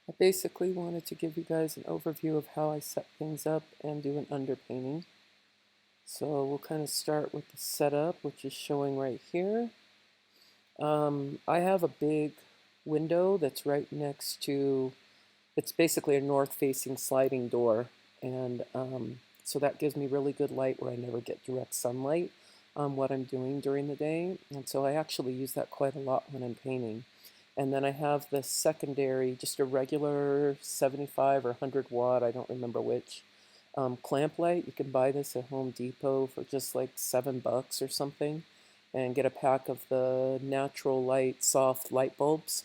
I basically wanted to give you guys an overview of how I set things up and do an underpainting. So we'll kind of start with the setup, which is showing right here. I have a big window that's right next to, it's basically a north-facing sliding door, and so that gives me really good light where I never get direct sunlight on what I'm doing during the day, and so I actually use that quite a lot when I'm painting. And then I have the secondary, just a regular 75 or 100 watt, I don't remember which, clamp light. You can buy this at Home Depot for just like $7 or something, and get a pack of the natural light, soft light bulbs.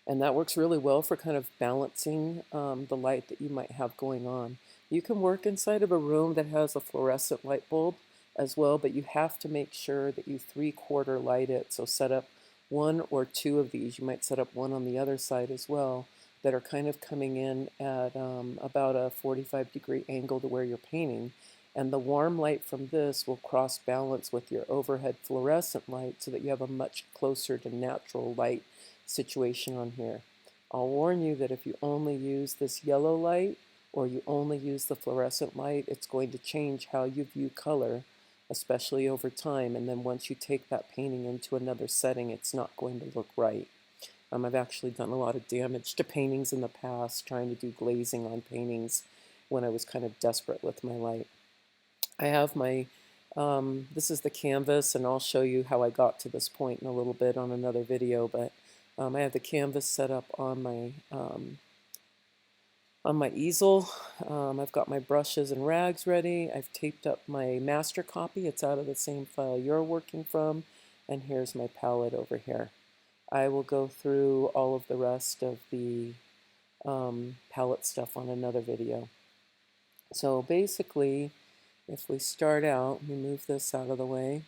And that works really well for kind of balancing the light that you might have going on. You can work inside of a room that has a fluorescent light bulb as well, but you have to make sure that you 3/4 light it. So set up one or two of these. You might set up one on the other side as well, that are kind of coming in at about a 45-degree angle to where you're painting. And the warm light from this will cross balance with your overhead fluorescent light so that you have a much closer to natural light situation on here. I'll warn you that if you only use this yellow light or you only use the fluorescent light, it's going to change how you view color, especially over time. And then once you take that painting into another setting, it's not going to look right. I've actually done a lot of damage to paintings in the past trying to do glazing on paintings when I was kind of desperate with my light. I have my, this is the canvas, and I'll show you how I got to this point in a little bit on another video, but I have the canvas set up on my easel. I've got my brushes and rags ready. I've taped up my master copy. It's out of the same file you're working from, and here's my palette over here. I will go through all of the rest of the palette stuff on another video. So basically, if we start out, we move this out of the way,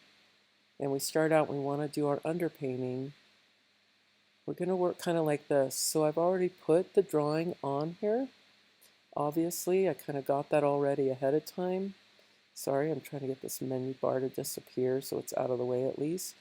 and we start out, we want to do our underpainting. We're going to work kind of like this. So I've already put the drawing on here. Obviously, I kind of got that already ahead of time. Sorry, I'm trying to get this menu bar to disappear so it's out of the way at least.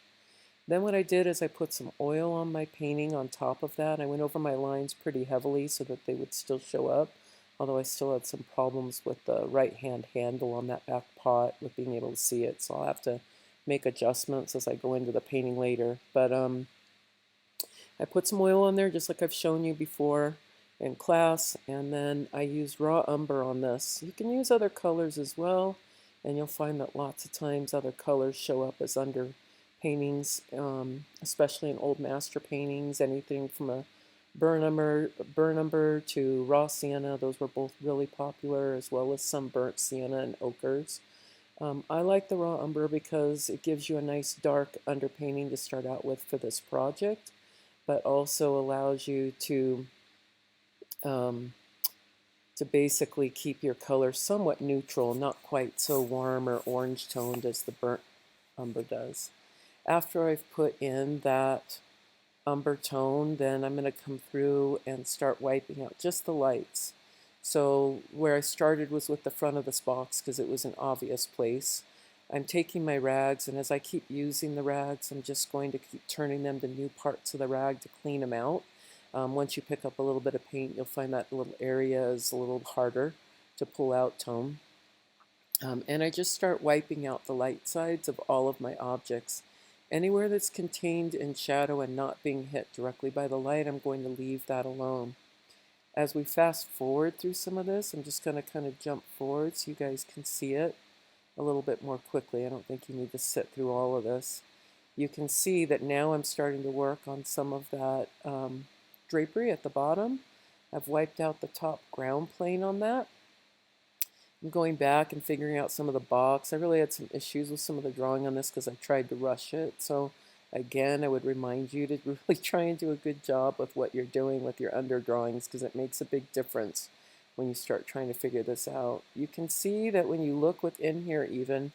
Then what I did is I put some oil on my painting on top of that. I went over my lines pretty heavily so that they would still show up, although I still had some problems with the right-hand handle on that back pot with being able to see it, so I'll have to make adjustments as I go into the painting later. But I put some oil on there just like I've shown you before in class, and then I used raw umber on this. You can use other colors as well, and you'll find that lots of times other colors show up as under paintings, especially in old master paintings, anything from a burnt umber to raw sienna. Those were both really popular, as well as some burnt sienna and ochres. I like the raw umber because it gives you a nice dark underpainting to start out with for this project, but also allows you to basically keep your color somewhat neutral, not quite so warm or orange toned as the burnt umber does. After I've put in that umber tone, then I'm going to come through and start wiping out just the lights. So where I started was with the front of this box because it was an obvious place. I'm taking my rags, and as I keep using the rags, I'm just going to keep turning them to new parts of the rag to clean them out. Once you pick up a little bit of paint, you'll find that little area is a little harder to pull out tone. And I just start wiping out the light sides of all of my objects. Anywhere that's contained in shadow and not being hit directly by the light, I'm going to leave that alone. As we fast forward through some of this, I'm just going to kind of jump forward so you guys can see it a little bit more quickly. I don't think you need to sit through all of this. You can see that now I'm starting to work on some of that drapery at the bottom. I've wiped out the top ground plane on that. I'm going back and figuring out some of the box. I really had some issues with some of the drawing on this because I tried to rush it. So again, I would remind you to really try and do a good job with what you're doing with your under drawings, because it makes a big difference when you start trying to figure this out. You can see that when you look within here even,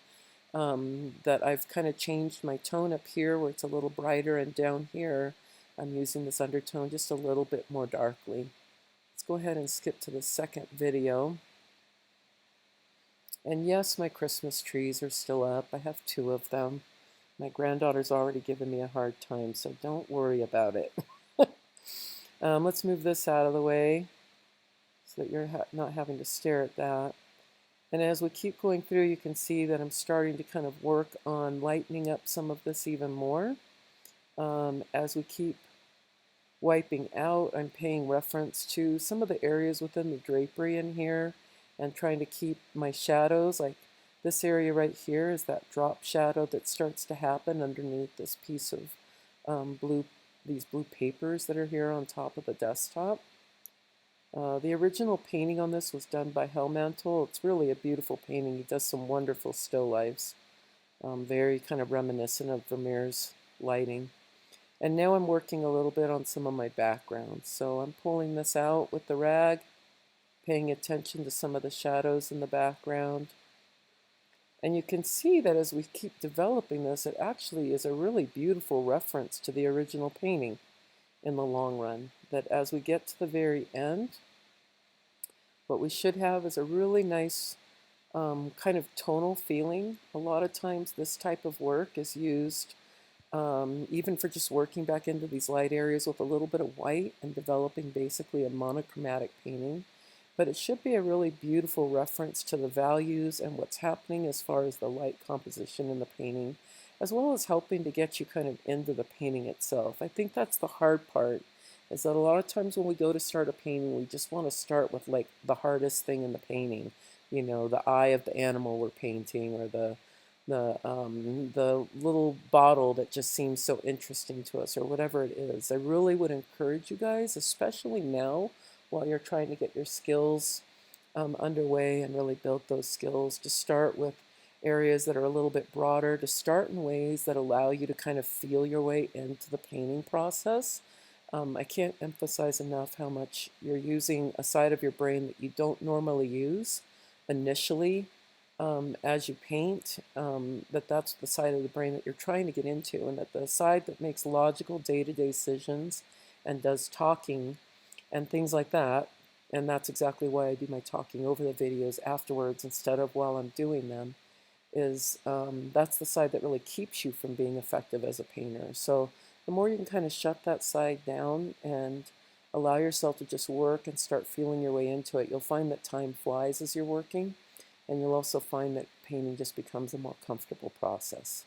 that I've kind of changed my tone up here where it's a little brighter, and down here I'm using this undertone just a little bit more darkly. Let's go ahead and skip to the second video. And yes, my Christmas trees are still up. I have 2 of them. My granddaughter's already given me a hard time, so don't worry about it. Let's move this out of the way so that you're not having to stare at that. And as we keep going through, you can see that I'm starting to kind of work on lightening up some of this even more. As we keep wiping out, I'm paying reference to some of the areas within the drapery in here and trying to keep my shadows, like this area right here is that drop shadow that starts to happen underneath this piece of these blue papers that are here on top of the desktop. The original painting on this was done by Hellmantle. It's really a beautiful painting. He does some wonderful still lifes, very kind of reminiscent of Vermeer's lighting. And now I'm working a little bit on some of my backgrounds. So I'm pulling this out with the rag, paying attention to some of the shadows in the background. And you can see that as we keep developing this, it actually is a really beautiful reference to the original painting in the long run. That as we get to the very end, what we should have is a really nice kind of tonal feeling. A lot of times this type of work is used even for just working back into these light areas with a little bit of white and developing basically a monochromatic painting. But it should be a really beautiful reference to the values and what's happening as far as the light composition in the painting, as well as helping to get you kind of into the painting itself. I think that's the hard part, is that a lot of times when we go to start a painting, we just want to start with like the hardest thing in the painting. You know, the eye of the animal we're painting, or the little bottle that just seems so interesting to us, or whatever it is. I really would encourage you guys, especially now while you're trying to get your skills underway and really build those skills, to start with areas that are a little bit broader, to start in ways that allow you to kind of feel your way into the painting process. I can't emphasize enough how much you're using a side of your brain that you don't normally use initially as you paint, that's the side of the brain that you're trying to get into, and that the side that makes logical day-to-day decisions and does talking and things like that, and that's exactly why I do my talking over the videos afterwards instead of while I'm doing them, is that's the side that really keeps you from being effective as a painter. So the more you can kind of shut that side down and allow yourself to just work and start feeling your way into it, you'll find that time flies as you're working, and you'll also find that painting just becomes a more comfortable process.